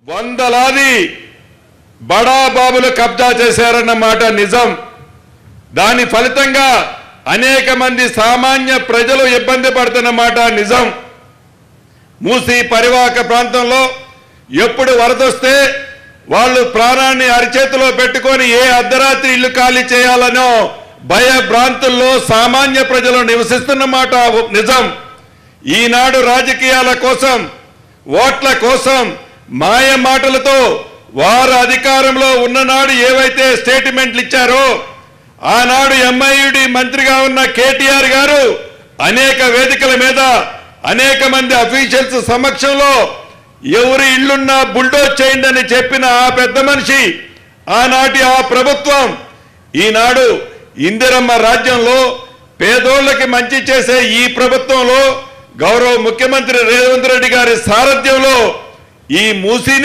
వందలాది బడా బాబులు కబ్జా చేశారన్న మాట నిజం. దాని ఫలితంగా అనేక మంది సామాన్య ప్రజలు ఇబ్బంది పడుతున్న మాట నిజం. మూసీ పరివాహక ప్రాంతంలో ఎప్పుడు వరదొస్తే వాళ్ళు ప్రాణాన్ని అరిచేతిలో పెట్టుకొని ఏ అర్ధరాత్రి ఇల్లు ఖాళీ చేయాలనో భయభ్రాంతుల్లో సామాన్య ప్రజలు నివసిస్తున్న మాట నిజం. ఈనాడు రాజకీయాల కోసం, ఓట్ల కోసం మాయ మాటలతో వారు అధికారంలో ఉన్ననాడు ఏవైతే స్టేట్మెంట్లు ఇచ్చారో ఆనాడు ఎంఐయుడి మంత్రిగా ఉన్న కేటీఆర్ గారు అనేక వేదికల మీద అనేక మంది అఫీషియల్స్ సమక్షంలో ఎవరి ఇళ్లున్నా బుల్డోజ్ చేయండి అని చెప్పిన ఆ పెద్ద మనిషి ఆనాటి ఆ ప్రభుత్వం ఈనాడు ఇందిరమ్మ రాజ్యంలో పేదోళ్ళకి మంచి చేసే ఈ ప్రభుత్వంలో గౌరవ ముఖ్యమంత్రి రేవంత్ రెడ్డి గారి సారథ్యంలో ఈ మూసీని